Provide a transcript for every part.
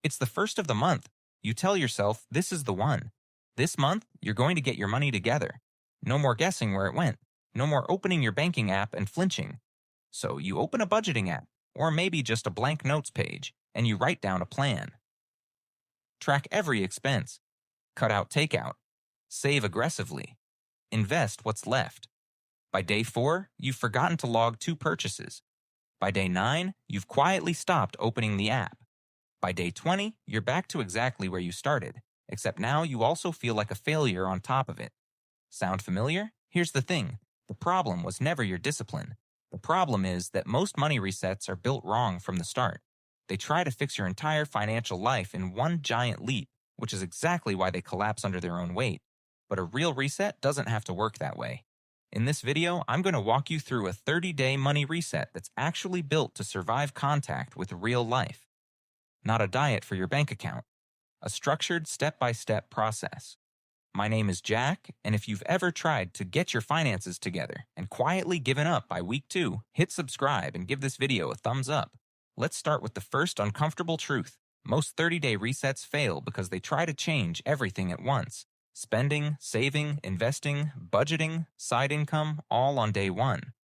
It's the first of the month. You tell yourself this is the one. This month, you're going to get your money together. No more guessing where it went. No more opening your banking app and flinching. So you open a budgeting app, or maybe just a blank notes page, and you write down a plan. Track every expense. Cut out takeout. Save aggressively. Invest what's left. By day 4, you've forgotten to log 2 purchases. By day 9, you've quietly stopped opening the app. By day 20, you're back to exactly where you started, except now you also feel like a failure on top of it. Sound familiar? Here's the thing. The problem was never your discipline. The problem is that most money resets are built wrong from the start. They try to fix your entire financial life in one giant leap, which is exactly why they collapse under their own weight. But a real reset doesn't have to work that way. In this video, I'm going to walk you through a 30-day money reset that's actually built to survive contact with real life. Not a diet for your bank account. A structured step-by-step process. My name is Jack, and if you've ever tried to get your finances together and quietly given up by week 2, hit subscribe and give this video a thumbs up. Let's start with the first uncomfortable truth. Most 30-day resets fail because they try to change everything at once. Spending, saving, investing, budgeting, side income, all on day 1.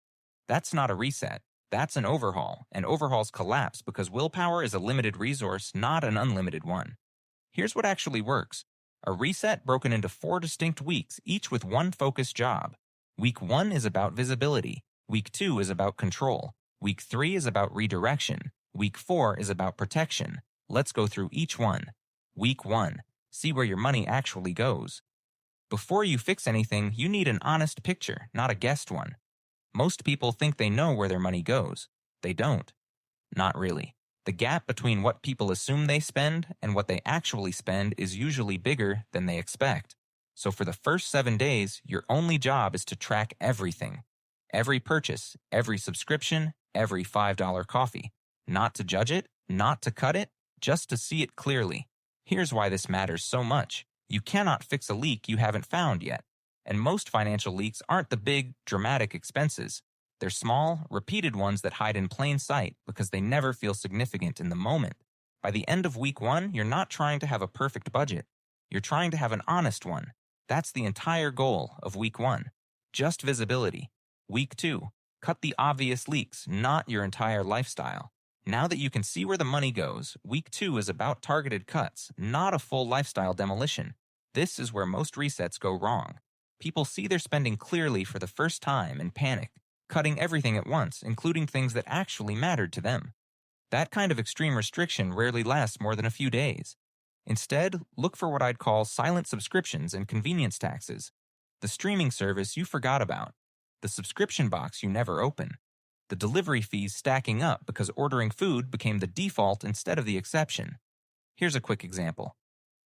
That's not a reset. That's an overhaul, and overhauls collapse because willpower is a limited resource, not an unlimited one. Here's what actually works. A reset broken into 4 distinct weeks, each with one focused job. Week 1 is about visibility. Week 2 is about control. Week 3 is about redirection. Week 4 is about protection. Let's go through each one. Week 1. See where your money actually goes. Before you fix anything, you need an honest picture, not a guessed one. Most people think they know where their money goes. They don't. Not really. The gap between what people assume they spend and what they actually spend is usually bigger than they expect. So for the first 7 days, your only job is to track everything. Every purchase, every subscription, every $5 coffee. Not to judge it, not to cut it, just to see it clearly. Here's why this matters so much. You cannot fix a leak you haven't found yet. And most financial leaks aren't the big, dramatic expenses. They're small, repeated ones that hide in plain sight because they never feel significant in the moment. By the end of week 1, you're not trying to have a perfect budget. You're trying to have an honest one. That's the entire goal of week 1. Just visibility. Week 2. Cut the obvious leaks, not your entire lifestyle. Now that you can see where the money goes, week 2 is about targeted cuts, not a full lifestyle demolition. This is where most resets go wrong. People see their spending clearly for the first time and panic, cutting everything at once, including things that actually mattered to them. That kind of extreme restriction rarely lasts more than a few days. Instead, look for what I'd call silent subscriptions and convenience taxes. The streaming service you forgot about. The subscription box you never open. The delivery fees stacking up because ordering food became the default instead of the exception. Here's a quick example.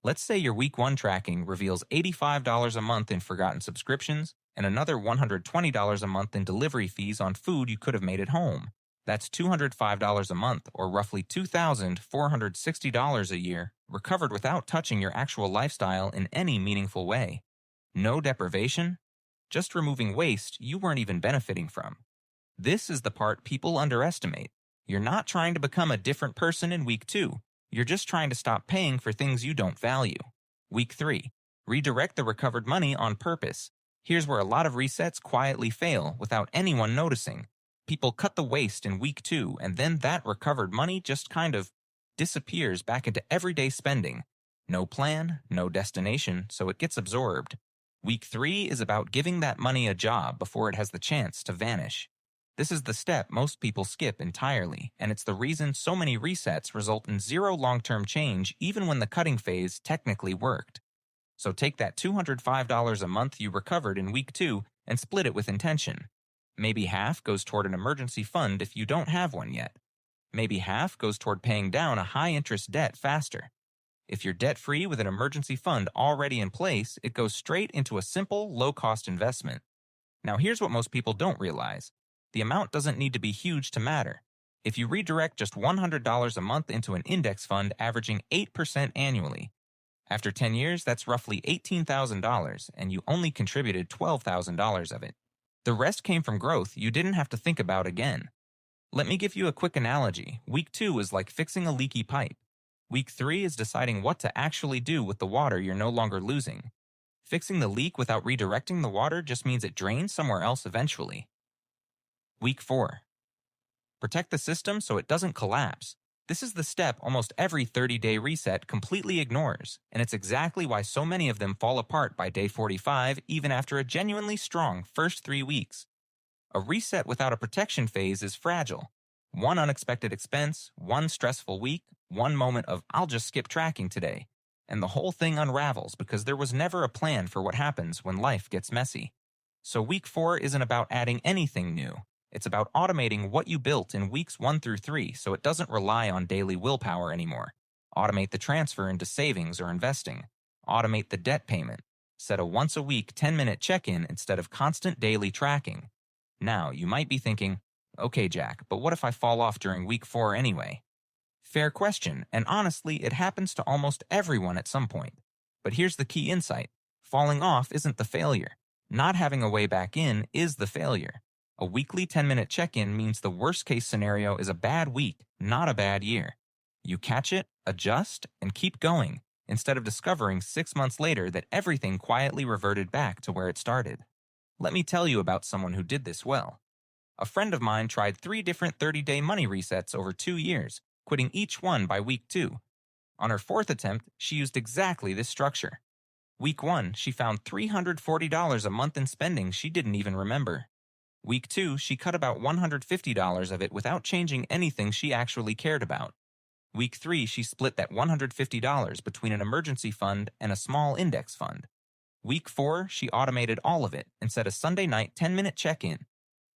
Let's say your week 1 tracking reveals $85 a month in forgotten subscriptions and another $120 a month in delivery fees on food you could have made at home. That's $205 a month, or roughly $2,460 a year, recovered without touching your actual lifestyle in any meaningful way. No deprivation, just removing waste you weren't even benefiting from. This is the part people underestimate. You're not trying to become a different person in week 2. You're just trying to stop paying for things you don't value. Week 3. Redirect the recovered money on purpose. Here's where a lot of resets quietly fail without anyone noticing. People cut the waste in week 2, and then that recovered money just kind of disappears back into everyday spending. No plan, no destination, so it gets absorbed. Week 3 is about giving that money a job before it has the chance to vanish. This is the step most people skip entirely, and it's the reason so many resets result in zero long-term change even when the cutting phase technically worked. So take that $205 a month you recovered in week 2 and split it with intention. Maybe half goes toward an emergency fund if you don't have one yet. Maybe half goes toward paying down a high-interest debt faster. If you're debt-free with an emergency fund already in place, it goes straight into a simple, low-cost investment. Now here's what most people don't realize. The amount doesn't need to be huge to matter. If you redirect just $100 a month into an index fund averaging 8% annually, after 10 years, that's roughly $18,000, and you only contributed $12,000 of it. The rest came from growth you didn't have to think about again. Let me give you a quick analogy. Week 2 is like fixing a leaky pipe. Week 3 is deciding what to actually do with the water you're no longer losing. Fixing the leak without redirecting the water just means it drains somewhere else eventually. Week 4. Protect the system so it doesn't collapse. This is the step almost every 30-day reset completely ignores, and it's exactly why so many of them fall apart by day 45 even after a genuinely strong first 3 weeks. A reset without a protection phase is fragile. One unexpected expense, one stressful week, one moment of "I'll just skip tracking today," and the whole thing unravels because there was never a plan for what happens when life gets messy. So week 4 isn't about adding anything new. It's about automating what you built in weeks 1 through 3 so it doesn't rely on daily willpower anymore. Automate the transfer into savings or investing. Automate the debt payment. Set a once-a-week 10-minute check-in instead of constant daily tracking. Now, you might be thinking, okay, Jack, but what if I fall off during week 4 anyway? Fair question, and honestly, it happens to almost everyone at some point. But here's the key insight. Falling off isn't the failure. Not having a way back in is the failure. A weekly 10-minute check-in means the worst-case scenario is a bad week, not a bad year. You catch it, adjust, and keep going, instead of discovering 6 months later that everything quietly reverted back to where it started. Let me tell you about someone who did this well. A friend of mine tried 3 different 30-day money resets over 2 years, quitting each one by week 2. On her 4th attempt, she used exactly this structure. Week 1, she found $340 a month in spending she didn't even remember. Week 2, she cut about $150 of it without changing anything she actually cared about. Week 3, she split that $150 between an emergency fund and a small index fund. Week 4, she automated all of it and set a Sunday night 10-minute check-in.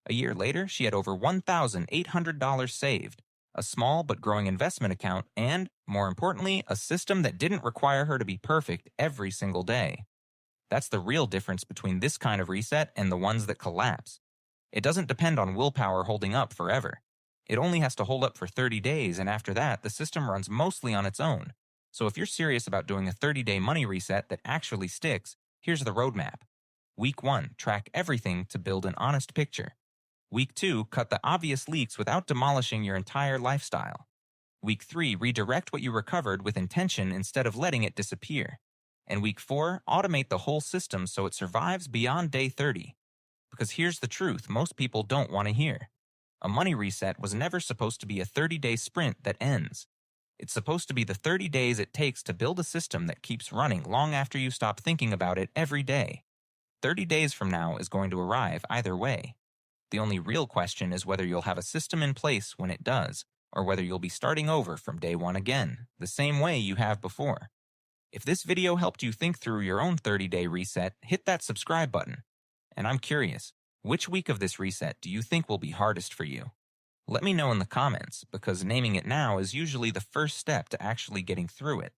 A year later, she had over $1,800 saved, a small but growing investment account, and, more importantly, a system that didn't require her to be perfect every single day. That's the real difference between this kind of reset and the ones that collapse. It doesn't depend on willpower holding up forever. It only has to hold up for 30 days, and after that, the system runs mostly on its own. So if you're serious about doing a 30-day money reset that actually sticks, here's the roadmap. Week 1, track everything to build an honest picture. Week 2, cut the obvious leaks without demolishing your entire lifestyle. Week 3, redirect what you recovered with intention instead of letting it disappear. And Week 4, automate the whole system so it survives beyond day 30. Because here's the truth most people don't want to hear. A money reset was never supposed to be a 30-day sprint that ends. It's supposed to be the 30 days it takes to build a system that keeps running long after you stop thinking about it every day. 30 days from now is going to arrive either way. The only real question is whether you'll have a system in place when it does, or whether you'll be starting over from day 1 again, the same way you have before. If this video helped you think through your own 30-day reset, hit that subscribe button. And I'm curious, which week of this reset do you think will be hardest for you? Let me know in the comments, because naming it now is usually the first step to actually getting through it.